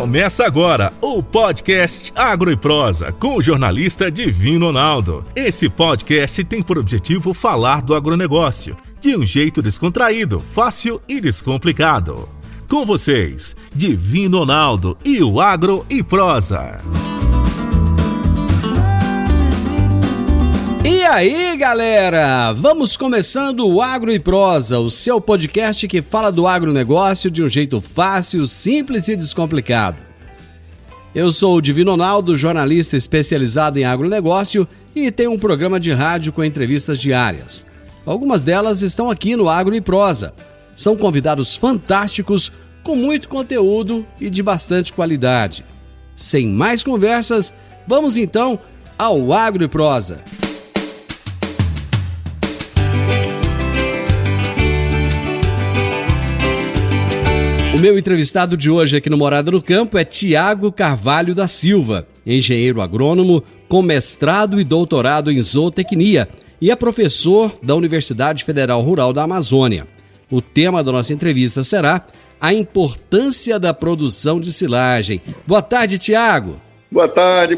Começa agora o podcast Agro e Prosa com o jornalista Divino Ronaldo. Esse podcast tem por objetivo falar do agronegócio de um jeito descontraído, fácil e descomplicado. Com vocês, Divino Ronaldo e o Agro e Prosa. E aí, galera? Vamos começando o Agro e Prosa, o seu podcast que fala do agronegócio de um jeito fácil, simples e descomplicado. Eu sou o Divino Ronaldo, jornalista especializado em agronegócio e tenho um programa de rádio com entrevistas diárias. Algumas delas estão aqui no Agro e Prosa. São convidados fantásticos, com muito conteúdo e de bastante qualidade. Sem mais conversas, vamos então ao Agro e Prosa. O meu entrevistado de hoje aqui no Morada no Campo é Tiago Carvalho da Silva, engenheiro agrônomo com mestrado e doutorado em zootecnia e é professor da Universidade Federal Rural da Amazônia. O tema da nossa entrevista será a importância da produção de silagem. Boa tarde, Tiago. Boa tarde,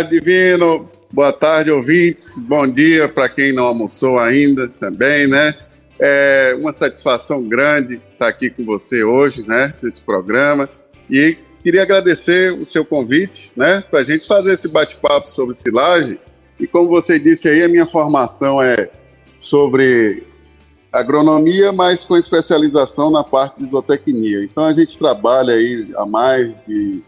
Divino. Boa tarde, ouvintes. Bom dia para quem não almoçou ainda também, né? É uma satisfação grande estar aqui com você hoje, né, nesse programa. E queria agradecer o seu convite, né, para a gente fazer esse bate-papo sobre silagem. E como você disse aí, a minha formação é sobre agronomia, mas com especialização na parte de zootecnia. Então a gente trabalha aí há mais de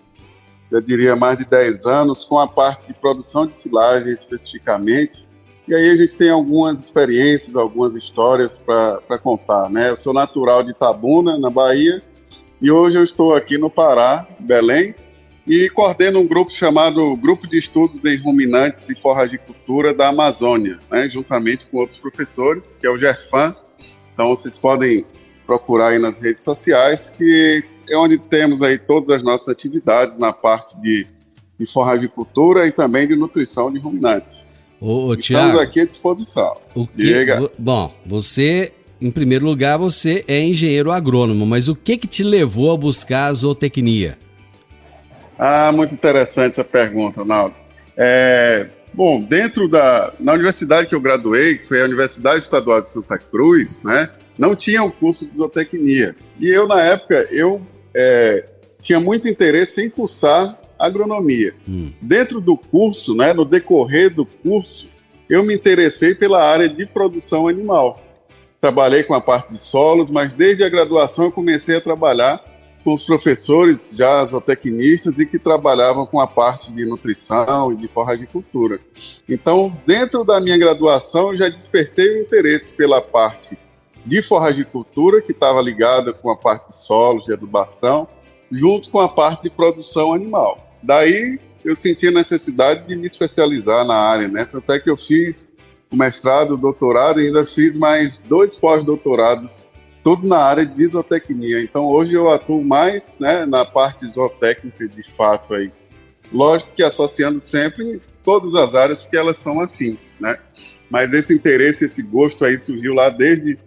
10 anos com a parte de produção de silagem especificamente. E aí a gente tem algumas experiências, algumas histórias para contar, né? Eu sou natural de Itabuna, na Bahia, e hoje eu estou aqui no Pará, Belém, e coordeno um grupo chamado Grupo de Estudos em Ruminantes e Forragicultura da Amazônia, né? Juntamente com outros professores, que é o GERFAM. Então vocês podem procurar aí nas redes sociais, que é onde temos aí todas as nossas atividades na parte de forragicultura e também de nutrição de ruminantes. Ô, Estamos Tiago, aqui à disposição. Bom, você, em primeiro lugar, você é engenheiro agrônomo, mas o que te levou a buscar a zootecnia? Muito interessante essa pergunta, Ronaldo. Bom, na universidade que eu graduei, que foi a Universidade Estadual de Santa Cruz, né, não tinha um curso de zootecnia. E eu, na época, tinha muito interesse em cursar agronomia. Dentro do curso, né, no decorrer do curso, eu me interessei pela área de produção animal. Trabalhei com a parte de solos, mas desde a graduação eu comecei a trabalhar com os professores já zootecnistas e que trabalhavam com a parte de nutrição e de forragicultura. Então, dentro da minha graduação, eu já despertei o interesse pela parte de forragicultura, que estava ligada com a parte de solos, de adubação, junto com a parte de produção animal. Daí eu senti a necessidade de me especializar na área, né? Tanto é que eu fiz o mestrado, o doutorado e ainda fiz mais 2 pós-doutorados, tudo na área de zootecnia. Então hoje eu atuo mais, né, na parte zootécnica de fato aí. Lógico que associando sempre todas as áreas, porque elas são afins, né? Mas esse interesse, esse gosto aí surgiu lá desde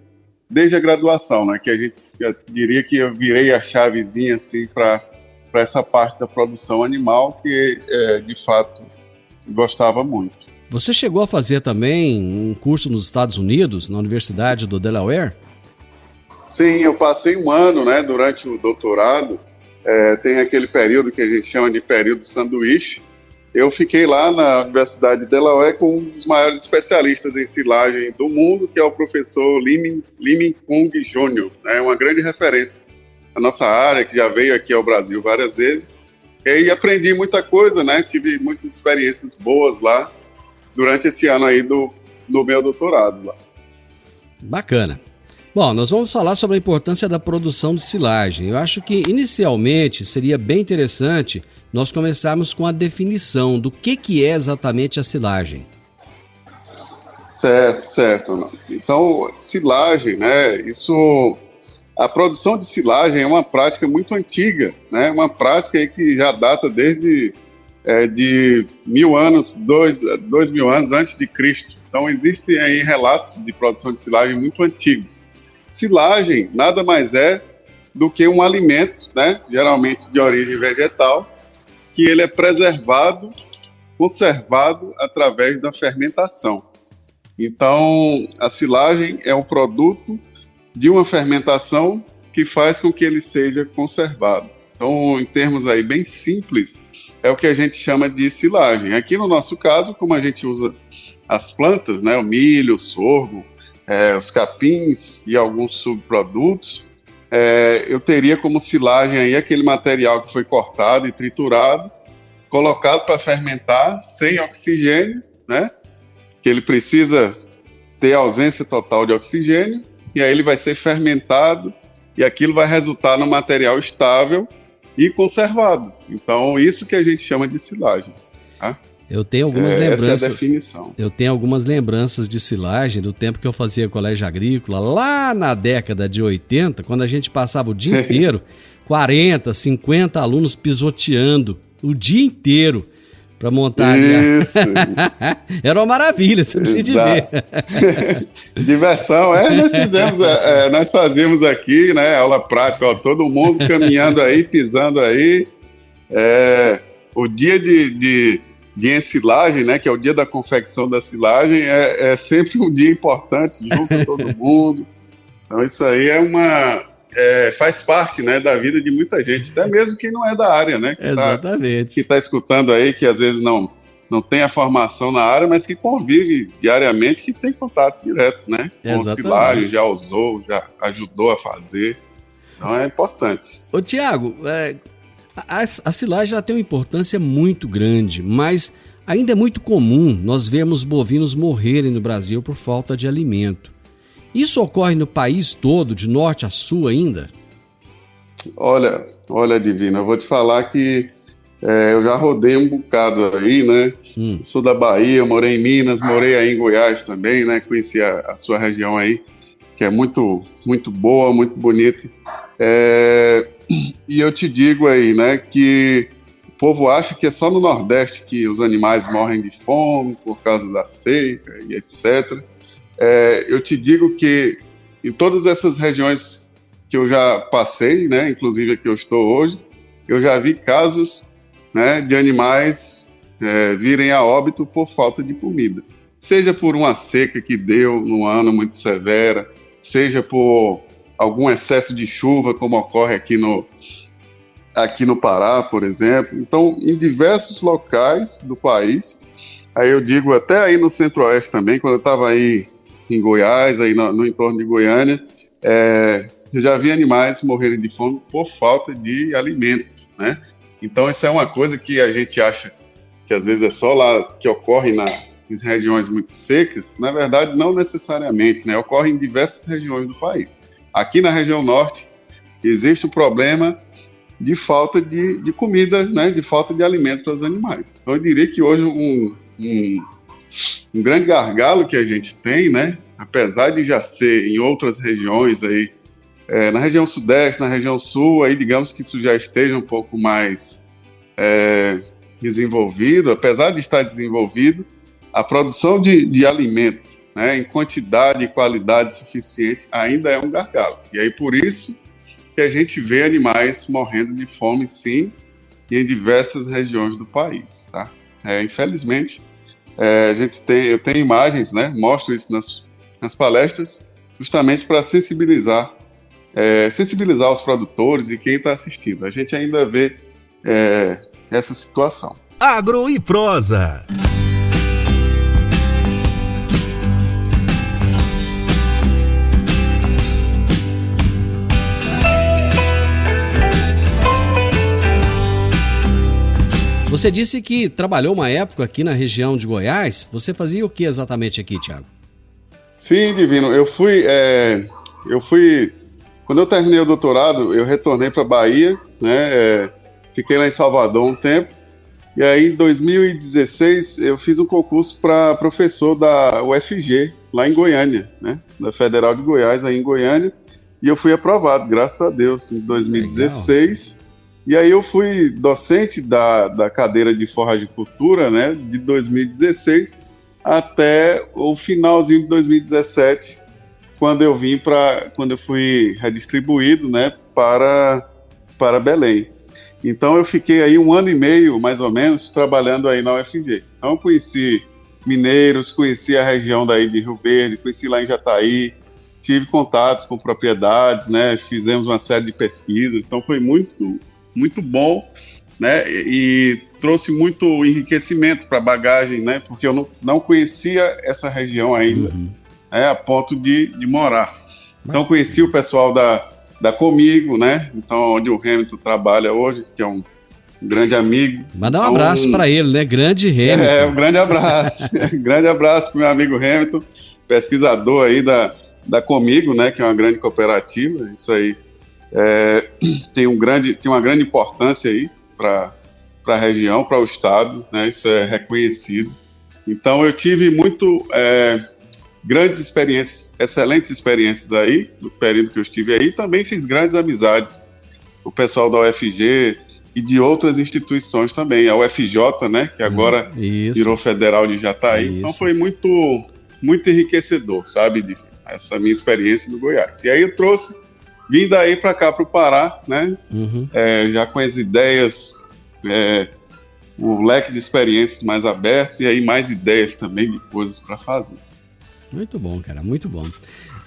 a graduação, né? Que a gente diria que eu virei a chavezinha assim para essa parte da produção animal que de fato gostava muito. Você chegou a fazer também um curso nos Estados Unidos, na Universidade do Delaware? Sim, eu passei um ano, né, durante o doutorado. Tem aquele período que a gente chama de período sanduíche. Eu fiquei lá na Universidade de Delaware com um dos maiores especialistas em silagem do mundo, que é o professor Lee Kung Jr., né, uma grande referência na nossa área, que já veio aqui ao Brasil várias vezes. E aprendi muita coisa, né? Tive muitas experiências boas lá durante esse ano aí do meu doutorado lá. Bacana. Bom, nós vamos falar sobre a importância da produção de silagem. Eu acho que, inicialmente, seria bem interessante nós começarmos com a definição do que é exatamente a silagem. Certo. Então, silagem, né? A produção de silagem é uma prática muito antiga, né? Uma prática aí que já data desde de 1000 anos, 2000 anos antes de Cristo. Então, existem aí relatos de produção de silagem muito antigos. Silagem nada mais é do que um alimento, né, geralmente de origem vegetal, que ele é preservado, conservado através da fermentação. Então, a silagem é um produto de uma fermentação que faz com que ele seja conservado. Então, em termos aí bem simples, é o que a gente chama de silagem. Aqui no nosso caso, como a gente usa as plantas, né, o milho, o sorgo, os capins e alguns subprodutos, eu teria como silagem aí aquele material que foi cortado e triturado, colocado para fermentar sem oxigênio, né? Que ele precisa ter ausência total de oxigênio, e aí ele vai ser fermentado, e aquilo vai resultar num material estável e conservado. Então, isso que a gente chama de silagem. Tá? Eu tenho algumas lembranças. Essa é a definição. Eu tenho algumas lembranças de silagem do tempo que eu fazia colégio agrícola, lá na década de 80, quando a gente passava o dia inteiro, 40, 50 alunos pisoteando o dia inteiro para montar ali. Isso. Era uma maravilha, você precisa de ver. Diversão, nós fazíamos aqui, né, aula prática, todo mundo caminhando aí, pisando aí. O dia de ensilagem, né, que é o dia da confecção da silagem, é sempre um dia importante, junto todo mundo. Então isso aí faz parte, né, da vida de muita gente, até mesmo quem não é da área, né? Exatamente. Que está escutando aí, que às vezes não tem a formação na área, mas que convive diariamente, que tem contato direto, né? Com o silagem, já usou, já ajudou a fazer. Então é importante. Ô Tiago, a silagem já tem uma importância muito grande, mas ainda é muito comum nós vermos bovinos morrerem no Brasil por falta de alimento. Isso ocorre no país todo, de norte a sul ainda? Olha, Divino, eu vou te falar que eu já rodei um bocado aí, né? Sou da Bahia, morei em Minas, morei aí em Goiás também, né? Conheci a sua região aí, que é muito, muito boa, muito bonita. E eu te digo aí, né, que o povo acha que é só no Nordeste que os animais morrem de fome por causa da seca e etc. Eu te digo que em todas essas regiões que eu já passei, né, inclusive aqui eu estou hoje, eu já vi casos, né, de animais virem a óbito por falta de comida. Seja por uma seca que deu num ano muito severa, seja por algum excesso de chuva, como ocorre aqui no Pará, por exemplo. Então, em diversos locais do país, aí eu digo até aí no Centro-Oeste também, quando eu estava aí em Goiás, aí no entorno de Goiânia, eu já vi animais morrerem de fome por falta de alimento, né? Então, isso é uma coisa que a gente acha que às vezes é só lá que ocorre nas regiões muito secas. Na verdade, não necessariamente, né? Ocorre em diversas regiões do país. Aqui na região norte, existe um problema de falta de comida, né? De falta de alimento para os animais. Então, eu diria que hoje um grande gargalo que a gente tem, né? Apesar de já ser em outras regiões aí, na região sudeste, na região sul, aí digamos que isso já esteja um pouco mais desenvolvido. Apesar de estar desenvolvido, a produção de alimento, né, em quantidade e qualidade suficiente ainda é um gargalo. E aí por isso que a gente vê animais morrendo de fome, sim, e em diversas regiões do país, tá? Infelizmente, eu tenho imagens, né, mostro isso nas palestras, justamente para sensibilizar os produtores e quem está assistindo. A gente ainda vê essa situação. Agro e Prosa. Você disse que trabalhou uma época aqui na região de Goiás. Você fazia o que exatamente aqui, Tiago? Sim, Divino. Eu fui... Quando eu terminei o doutorado, eu retornei para a Bahia, né? Fiquei lá em Salvador um tempo. E aí, em 2016, eu fiz um concurso para professor da UFG, lá em Goiânia, né? Da Federal de Goiás, aí em Goiânia. E eu fui aprovado, graças a Deus, em 2016. Legal. E aí eu fui docente da cadeira de forragicultura, né, de 2016 até o finalzinho de 2017, quando eu fui redistribuído, né, para Belém. Então eu fiquei aí 1 ano e meio, mais ou menos, trabalhando aí na UFG. Então eu conheci mineiros, conheci a região daí de Rio Verde, conheci lá em Jataí, tive contatos com propriedades, né, fizemos uma série de pesquisas, então foi muito, muito bom, né, e trouxe muito enriquecimento para a bagagem, né, porque eu não conhecia essa região ainda, a ponto de morar. Então conheci o pessoal da Comigo, né? Então, onde o Hamilton trabalha hoje, que é um grande amigo. Manda um abraço para ele, né? Grande Hamilton. Um grande abraço. Grande abraço para o meu amigo Hamilton, pesquisador aí da Comigo, né? Que é uma grande cooperativa. Isso aí tem uma grande importância aí para a região, para o estado, né? Isso é reconhecido. Então, eu tive grandes experiências, excelentes experiências aí, no período que eu estive aí, também fiz grandes amizades com o pessoal da UFG e de outras instituições também, a UFJ, né, que agora virou Federal de Jataí, então foi muito, muito enriquecedor, sabe, essa minha experiência no Goiás. E aí eu vim daí para cá, para o Pará, né, já com as ideias, o leque de experiências mais abertos e aí mais ideias também de coisas para fazer. Muito bom, cara, muito bom.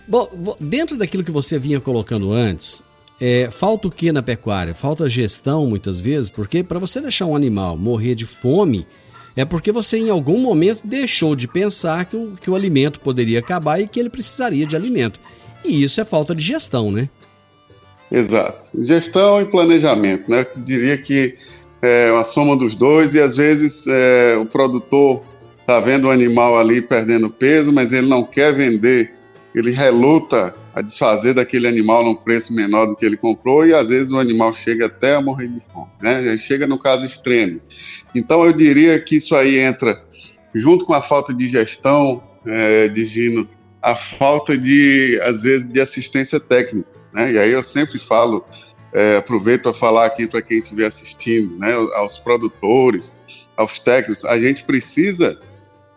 Bom, dentro daquilo que você vinha colocando antes, falta o que na pecuária? Falta gestão, muitas vezes, porque para você deixar um animal morrer de fome, é porque você em algum momento deixou de pensar que o alimento poderia acabar e que ele precisaria de alimento. E isso é falta de gestão, né? Exato. Gestão e planejamento, né? Eu diria que é uma soma dos dois e às vezes o produtor está vendo o animal ali perdendo peso, mas ele não quer vender, ele reluta a desfazer daquele animal num preço menor do que ele comprou e às vezes o animal chega até a morrer de fome, né? Ele chega no caso extremo. Então eu diria que isso aí entra junto com a falta de gestão, Divino, a falta às vezes, de assistência técnica, né? E aí eu sempre falo, aproveito para falar aqui para quem estiver assistindo, né? Aos produtores, aos técnicos, a gente precisa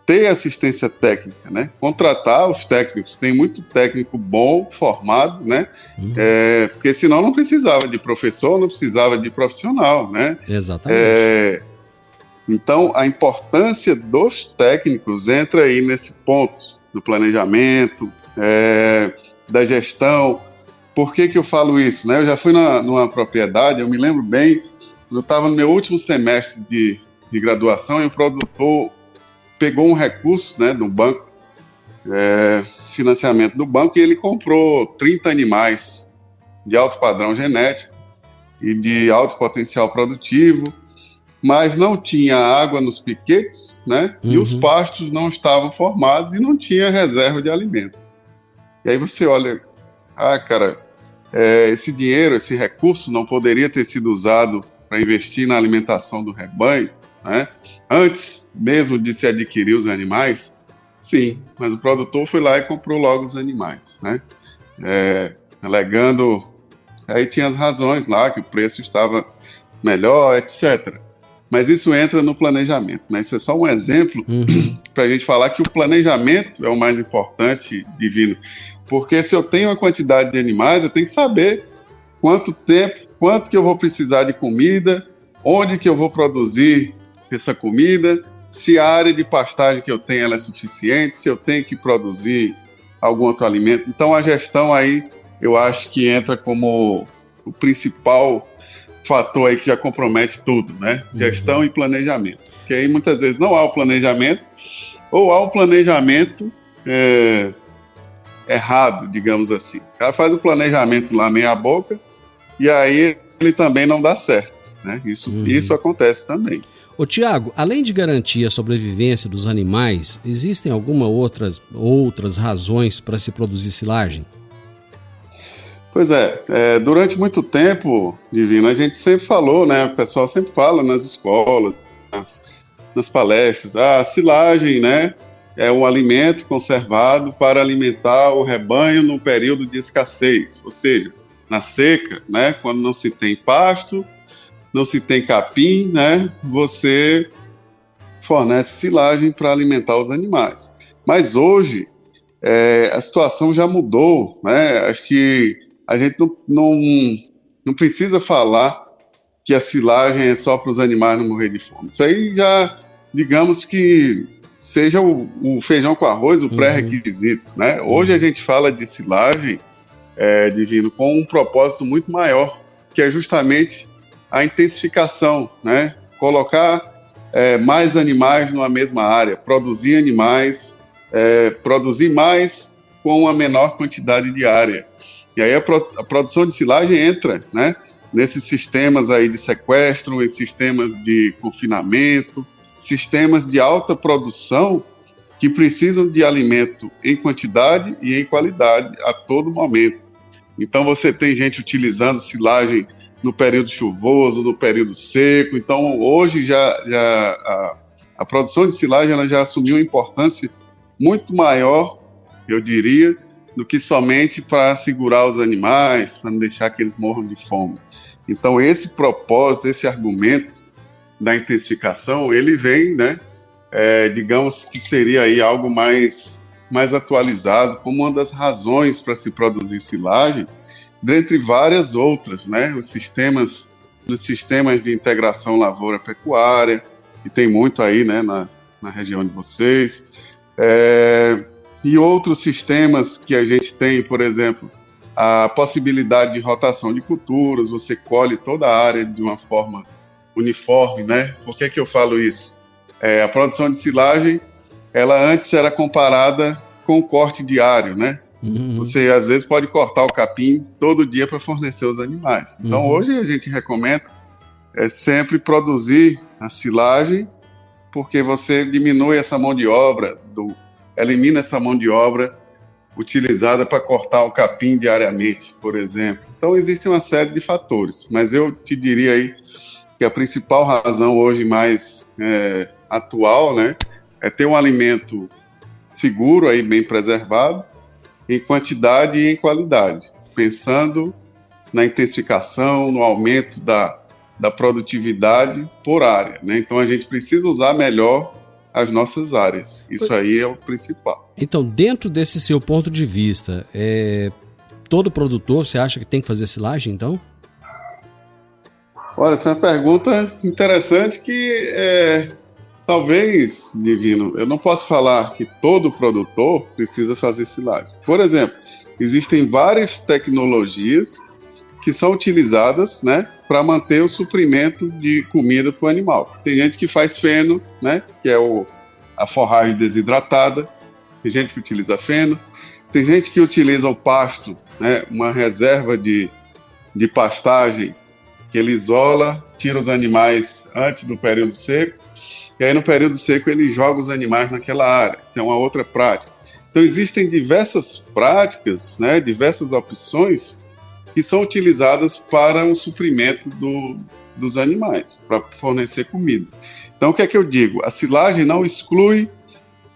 ter assistência técnica, né? Contratar os técnicos, tem muito técnico bom, formado, né? Porque senão não precisava de professor, não precisava de profissional, né? Exatamente. Então, a importância dos técnicos entra aí nesse ponto do planejamento, da gestão. Por que eu falo isso, né? Eu já fui numa propriedade, eu me lembro bem, eu estava no meu último semestre de graduação e o produtor pegou um recurso, né, do banco, financiamento do banco, e ele comprou 30 animais de alto padrão genético e de alto potencial produtivo, mas não tinha água nos piquetes, né, e os pastos não estavam formados e não tinha reserva de alimento. E aí você olha, cara, esse dinheiro, esse recurso não poderia ter sido usado para investir na alimentação do rebanho, né? Antes mesmo de se adquirir os animais, sim, mas o produtor foi lá e comprou logo os animais, né? Alegando, aí tinha as razões lá, que o preço estava melhor, etc. Mas isso entra no planejamento, né? Isso é só um exemplo para a gente falar que o planejamento é o mais importante, Divino, porque se eu tenho uma quantidade de animais, eu tenho que saber quanto tempo, quanto que eu vou precisar de comida, onde que eu vou produzir essa comida, se a área de pastagem que eu tenho ela é suficiente, se eu tenho que produzir algum outro alimento. Então a gestão aí eu acho que entra como o principal fator aí que já compromete tudo, né? Gestão e planejamento. Porque aí muitas vezes não há o planejamento ou há o planejamento errado, digamos assim. O cara faz o planejamento lá meia boca e aí ele também não dá certo, né? Isso acontece também. Ô Tiago, além de garantir a sobrevivência dos animais, existem algumas outras razões para se produzir silagem? Pois durante muito tempo, Divino, a gente sempre falou, né? O pessoal sempre fala nas escolas, nas palestras, a silagem, né, é um alimento conservado para alimentar o rebanho no período de escassez, ou seja, na seca, né, quando não se tem pasto, não se tem capim, né, você fornece silagem para alimentar os animais. Mas hoje, a situação já mudou, né? Acho que a gente não precisa falar que a silagem é só para os animais não morrer de fome. Isso aí já, digamos que seja o feijão com arroz, o pré-requisito, né? Hoje a gente fala de silagem, Divino, com um propósito muito maior, que é justamente a intensificação, né? Colocar mais animais numa mesma área, produzir animais, produzir mais com uma menor quantidade de área. E aí a produção de silagem entra, né, nesses sistemas aí de sequestro, em sistemas de confinamento, sistemas de alta produção que precisam de alimento em quantidade e em qualidade a todo momento. Então você tem gente utilizando silagem no período chuvoso, no período seco. Então hoje a produção de silagem ela já assumiu uma importância muito maior, eu diria, do que somente para segurar os animais, para não deixar que eles morram de fome. Então esse propósito, esse argumento da intensificação, ele vem, né, digamos que seria aí algo mais atualizado, como uma das razões para se produzir silagem, dentre várias outras, né, nos sistemas de integração lavoura-pecuária, que tem muito aí, né, na região de vocês, e outros sistemas que a gente tem, por exemplo, a possibilidade de rotação de culturas, você colhe toda a área de uma forma uniforme, né? Por que eu falo isso? A produção de silagem, ela antes era comparada com o corte diário, né? Você, às vezes, pode cortar o capim todo dia para fornecer os animais. Então, hoje a gente recomenda sempre produzir a silagem, porque você diminui essa mão de obra, elimina essa mão de obra utilizada para cortar o capim diariamente, por exemplo. Então, existe uma série de fatores, mas eu te diria aí que a principal razão hoje mais atual, né, é ter um alimento seguro, aí, bem preservado, em quantidade e em qualidade, pensando na intensificação, no aumento da produtividade por área, né? Então a gente precisa usar melhor as nossas áreas. Isso aí é o principal. Então, dentro desse seu ponto de vista, todo produtor, você acha que tem que fazer silagem, então? Olha, essa é uma pergunta interessante que talvez, Divino, eu não posso falar que todo produtor precisa fazer silagem. Por exemplo, existem várias tecnologias que são utilizadas, né, para manter o suprimento de comida para o animal. Tem gente que faz feno, né, que é a forragem desidratada, tem gente que utiliza feno, tem gente que utiliza o pasto, né, uma reserva de pastagem que ele isola, tira os animais antes do período seco, e aí no período seco ele joga os animais naquela área. Isso é uma outra prática. Então existem diversas práticas, né, diversas opções que são utilizadas para o suprimento dos animais, para fornecer comida. Então, o que é que eu digo? A silagem não exclui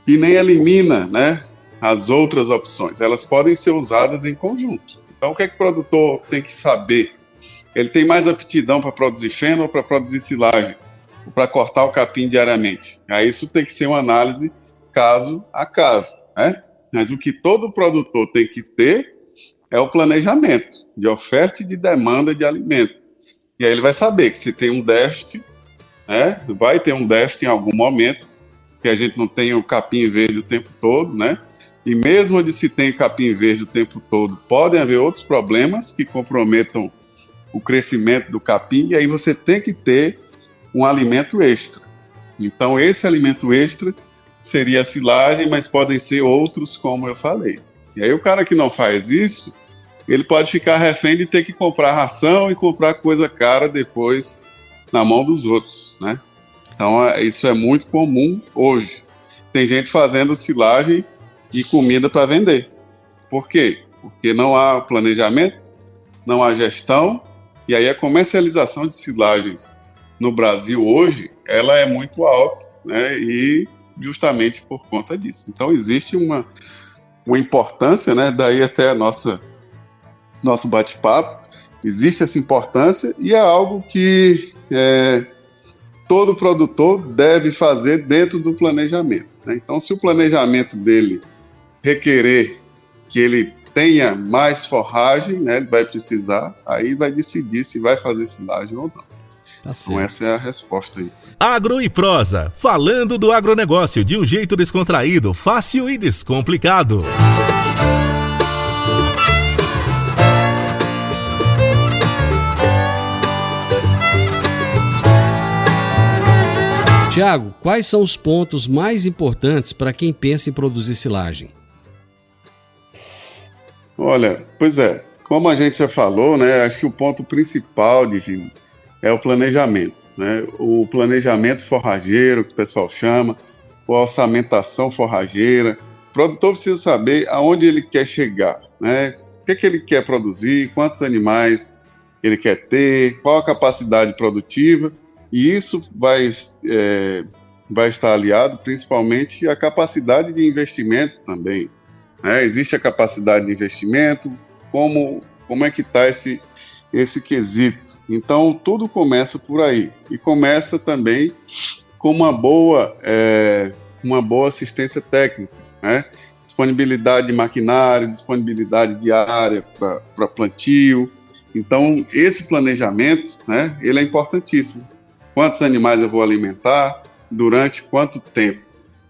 e nem elimina, né, as outras opções. Elas podem ser usadas em conjunto. Então, o que é que o produtor tem que saber? Ele tem mais aptidão para produzir feno ou para produzir silagem? Ou para cortar o capim diariamente? Aí isso tem que ser uma análise caso a caso, né? Mas o que todo produtor tem que ter é o planejamento de oferta e de demanda de alimento. E aí ele vai saber que se tem um déficit, né, vai ter um déficit em algum momento, que a gente não tem o capim verde o tempo todo, né? E mesmo onde se tem capim verde o tempo todo, podem haver outros problemas que comprometam o crescimento do capim, e aí você tem que ter um alimento extra. Então esse alimento extra seria a silagem, mas podem ser outros, como eu falei. E aí o cara que não faz isso, ele pode ficar refém de ter que comprar ração e comprar coisa cara depois na mão dos outros, né? Então isso é muito comum hoje. Tem gente fazendo silagem e comida para vender. Por quê? Porque não há planejamento, não há gestão, e aí a comercialização de silagens no Brasil hoje, ela é muito alta, né? E justamente por conta disso. Então existe uma importância, né? Daí até nosso bate-papo, existe essa importância e é algo que todo produtor deve fazer dentro do planejamento, né? Então, se o planejamento dele requerer que ele tenha mais forragem, né, ele vai precisar, aí vai decidir se vai fazer silagem ou não. Tá certo. Então essa é a resposta aí. Agro e Prosa, falando do agronegócio de um jeito descontraído, fácil e descomplicado. Tiago, quais são os pontos mais importantes para quem pensa em produzir silagem? Olha, pois é, como a gente já falou, né, acho que o ponto principal, Divino, é o planejamento, né? O planejamento forrageiro, que o pessoal chama, a orçamentação forrageira. O produtor precisa saber aonde ele quer chegar, né? O que ele quer produzir, quantos animais ele quer ter, qual a capacidade produtiva, e isso vai estar aliado principalmente à capacidade de investimento também. Existe a capacidade de investimento, como é que está esse quesito. Então, tudo começa por aí. E começa também com uma boa assistência técnica, né? Disponibilidade de maquinário, disponibilidade de área para plantio. Então, esse planejamento, né, ele é importantíssimo. Quantos animais eu vou alimentar, durante quanto tempo.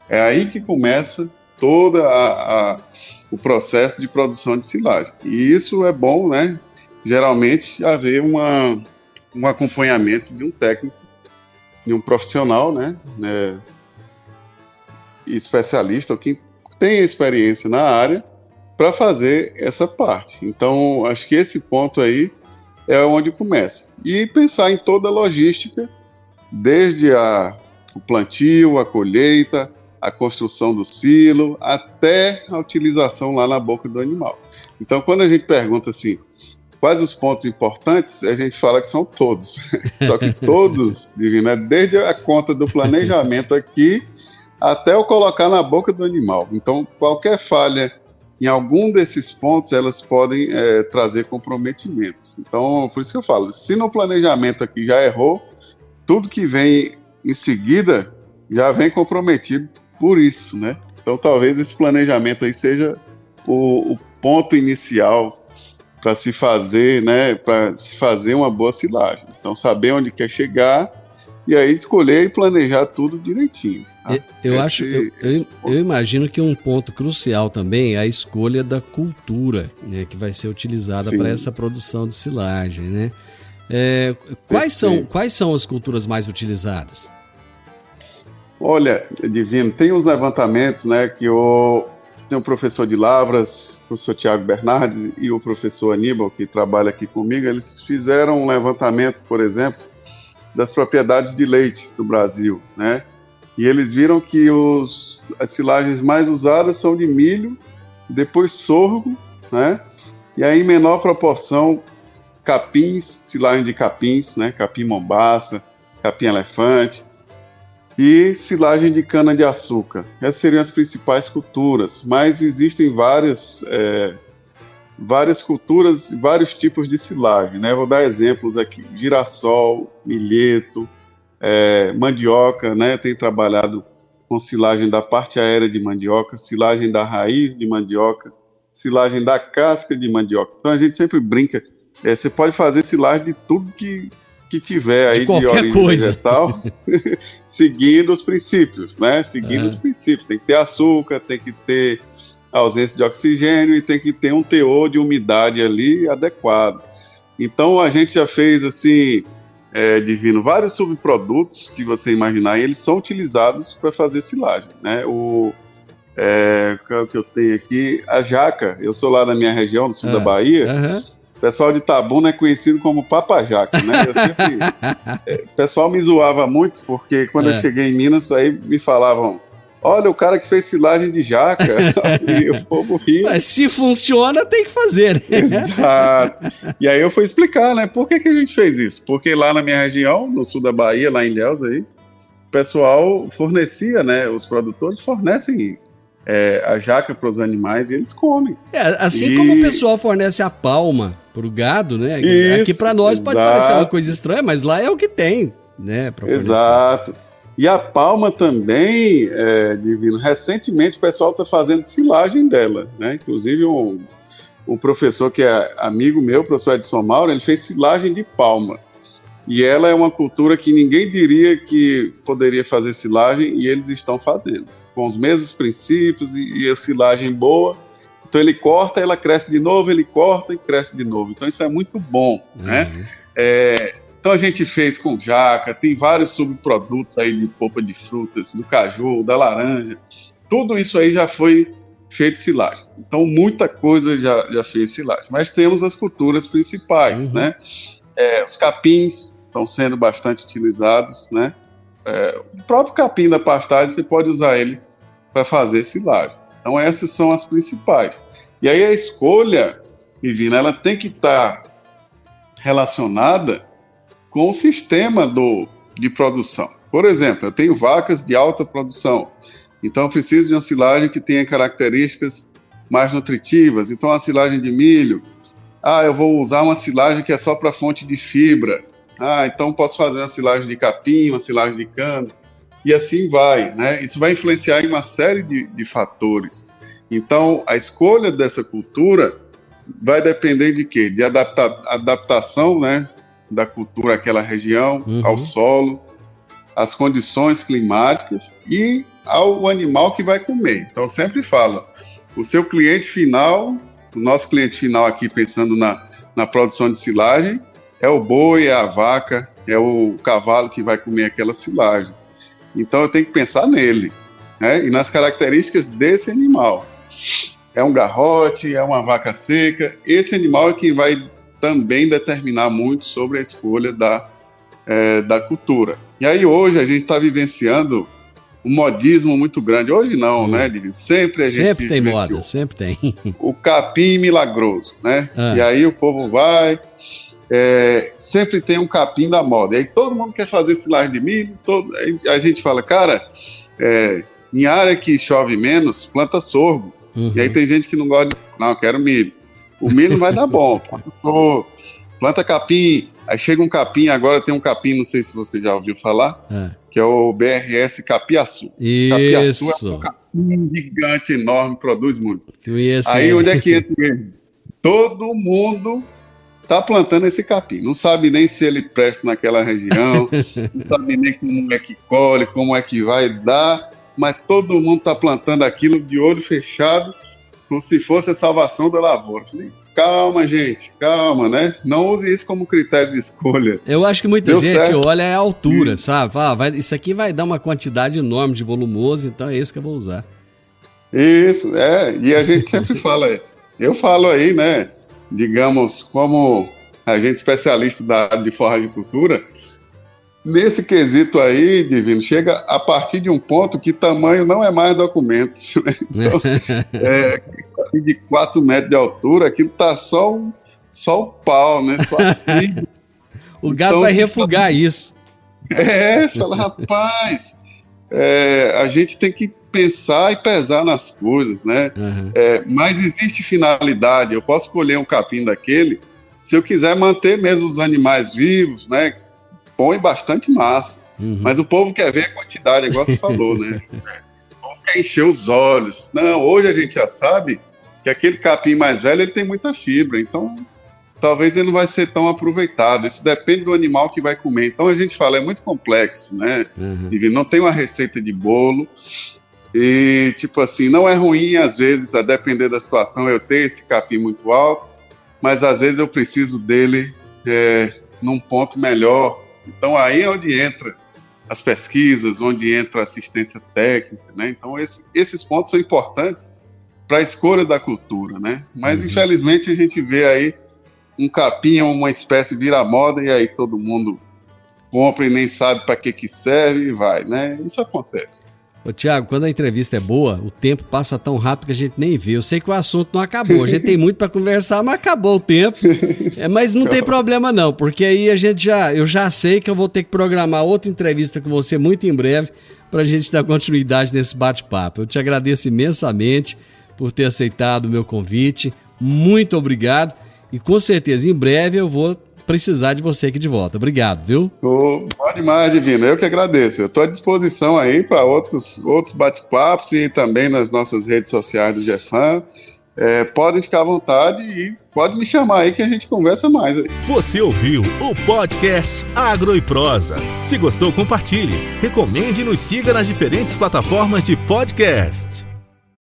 É aí que começa todo o processo de produção de silagem. E isso é bom, né? Geralmente haver um acompanhamento de um técnico, de um profissional, né? Especialista, ou quem tem experiência na área, para fazer essa parte. Então, acho que esse ponto aí é onde começa. E pensar em toda a logística, desde o plantio, a colheita, a construção do silo, até a utilização lá na boca do animal. Então, quando a gente pergunta assim, quais os pontos importantes, a gente fala que são todos. Só que todos, Divino, desde a conta do planejamento aqui, até o colocar na boca do animal. Então, qualquer falha em algum desses pontos, elas podem trazer comprometimentos. Então, por isso que eu falo, se no planejamento aqui já errou, tudo que vem em seguida já vem comprometido por isso, né? Então, talvez esse planejamento aí seja o ponto inicial para se fazer, né? Para se fazer uma boa silagem. Então, saber onde quer chegar e aí escolher e planejar tudo direitinho. Tá? Eu imagino que um ponto crucial também é a escolha da cultura, né, que vai ser utilizada para essa produção de silagem, né? Quais são as culturas mais utilizadas? Olha, Divino, tem uns levantamentos, né, que tem o professor de Lavras, o professor Tiago Bernardes e o professor Aníbal, que trabalha aqui comigo, eles fizeram um levantamento, por exemplo, das propriedades de leite do Brasil, né? E eles viram que as silagens mais usadas são de milho, depois sorgo, né? E aí, em menor proporção, capins, silagem de capins, né? Capim-mombaça, capim-elefante, e silagem de cana-de-açúcar. Essas seriam as principais culturas, mas existem várias culturas e vários tipos de silagem, né? Vou dar exemplos aqui: girassol, milheto, mandioca, né? Tem trabalhado com silagem da parte aérea de mandioca, silagem da raiz de mandioca, silagem da casca de mandioca. Então a gente sempre brinca, você pode fazer silagem de tudo que tiver aí de origem vegetal, seguindo os princípios, né? Seguindo os princípios. Tem que ter açúcar, tem que ter ausência de oxigênio e tem que ter um teor de umidade ali adequado. Então a gente já fez assim, Divino, vários subprodutos que você imaginar, e eles são utilizados para fazer silagem, né? O que eu tenho aqui, a jaca, eu sou lá da minha região, no sul da Bahia, o pessoal de Itabuna é conhecido como papajaca, né? O pessoal me zoava muito, porque quando eu cheguei em Minas, aí me falavam, olha, o cara que fez silagem de jaca, e o povo ria. Mas se funciona, tem que fazer. Exato. E aí eu fui explicar, né, por que a gente fez isso? Porque lá na minha região, no sul da Bahia, lá em Ilhéus, aí, o pessoal fornecia, né, os produtores fornecem a jaca para os animais e eles comem. Como o pessoal fornece a palma para o gado, né? Isso, aqui para nós pode parecer uma coisa estranha, mas lá é o que tem, né? Pra fornecer. Exato. E a palma também, Divino, recentemente o pessoal está fazendo silagem dela, né? Inclusive um professor que é amigo meu, o professor Edson Mauro, ele fez silagem de palma. E ela é uma cultura que ninguém diria que poderia fazer silagem, e eles estão fazendo, com os mesmos princípios e a silagem boa. Então ele corta, ela cresce de novo, ele corta e cresce de novo. Então isso é muito bom, né? Então a gente fez com jaca, tem vários subprodutos aí de polpa de frutas, do caju, da laranja. Tudo isso aí já foi feito silagem. Então muita coisa já fez silagem. Mas temos as culturas principais, né? Os capins estão sendo bastante utilizados, né? O próprio capim da pastagem, você pode usar ele para fazer silagem. Então essas são as principais. E aí a escolha, Divina, ela tem que estar relacionada com o sistema de produção. Por exemplo, eu tenho vacas de alta produção, então eu preciso de uma silagem que tenha características mais nutritivas. Então a silagem de milho, eu vou usar uma silagem que é só para fonte de fibra. Então posso fazer uma silagem de capim, uma silagem de cana, e assim vai, né? Isso vai influenciar em uma série de fatores. Então a escolha dessa cultura vai depender de quê? De adaptação, né, da cultura àquela região, ao solo, às condições climáticas e ao animal que vai comer. Então eu sempre falo, o seu cliente final, o nosso cliente final aqui pensando na produção de silagem, é o boi, é a vaca, é o cavalo que vai comer aquela silagem. Então eu tenho que pensar nele, né, e nas características desse animal. É um garrote, é uma vaca seca, esse animal é quem vai também determinar muito sobre a escolha da cultura. E aí hoje a gente está vivenciando um modismo muito grande. Hoje não, né, Divino? Sempre tem moda, sempre tem. O capim milagroso, né? E aí o povo vai, sempre tem um capim da moda. E aí todo mundo quer fazer silagem de milho, a gente fala, cara, em área que chove menos, planta sorgo. E aí tem gente que não gosta não, eu quero milho. O milho não vai dar bom. Planta capim, aí chega um capim, agora tem um capim, não sei se você já ouviu falar, que é o BRS Capiaçu. Isso. Capiaçu é um capim gigante, enorme, produz muito. Aí onde é que entra ele? Todo mundo está plantando esse capim. Não sabe nem se ele presta naquela região, não sabe nem como é que colhe, como é que vai dar, mas todo mundo está plantando aquilo de olho fechado, como se fosse a salvação da lavoura. Falei, calma, gente, calma, né? Não use isso como critério de escolha. Eu acho que muita gente olha a altura, sabe? Fala, isso aqui vai dar uma quantidade enorme de volumoso, então é esse que eu vou usar. Isso, e a gente sempre fala, eu falo aí, né? Digamos, como agente especialista da área de forragicultura, nesse quesito aí, Divino, chega a partir de um ponto que tamanho não é mais documento. Então, de 4 metros de altura, aquilo tá só o pau, né? Só a fibra. O gado vai refugar isso. Você fala, rapaz, a gente tem que pensar e pesar nas coisas, né? Mas existe finalidade. Eu posso colher um capim daquele, se eu quiser manter mesmo os animais vivos, né? Põe bastante massa, mas o povo quer ver a quantidade, igual você falou, né? O povo quer encher os olhos. Não, hoje a gente já sabe que aquele capim mais velho, ele tem muita fibra, então talvez ele não vai ser tão aproveitado. Isso depende do animal que vai comer. Então a gente fala, é muito complexo, né? Não tem uma receita de bolo e, tipo assim, não é ruim às vezes, a depender da situação, eu ter esse capim muito alto, mas às vezes eu preciso dele num ponto melhor. Então aí é onde entra as pesquisas, onde entra a assistência técnica, né? Então esses pontos são importantes para a escolha da cultura, né? Mas infelizmente a gente vê aí um capim, uma espécie vira moda e aí todo mundo compra e nem sabe para que serve e vai, né? Isso acontece. Ô Thiago, quando a entrevista é boa, o tempo passa tão rápido que a gente nem vê. Eu sei que o assunto não acabou, a gente tem muito para conversar, mas acabou o tempo. Mas não tem problema não, porque aí eu já sei que eu vou ter que programar outra entrevista com você muito em breve para a gente dar continuidade nesse bate-papo. Eu te agradeço imensamente por ter aceitado o meu convite, muito obrigado e com certeza em breve eu vou precisar de você aqui de volta. Obrigado, viu? Pode demais, Divino. Eu que agradeço. Eu estou à disposição aí para outros bate-papos e também nas nossas redes sociais do GEFAM. Podem ficar à vontade e pode me chamar aí que a gente conversa mais aí. Você ouviu o podcast Agro e Prosa. Se gostou, compartilhe, recomende e nos siga nas diferentes plataformas de podcast.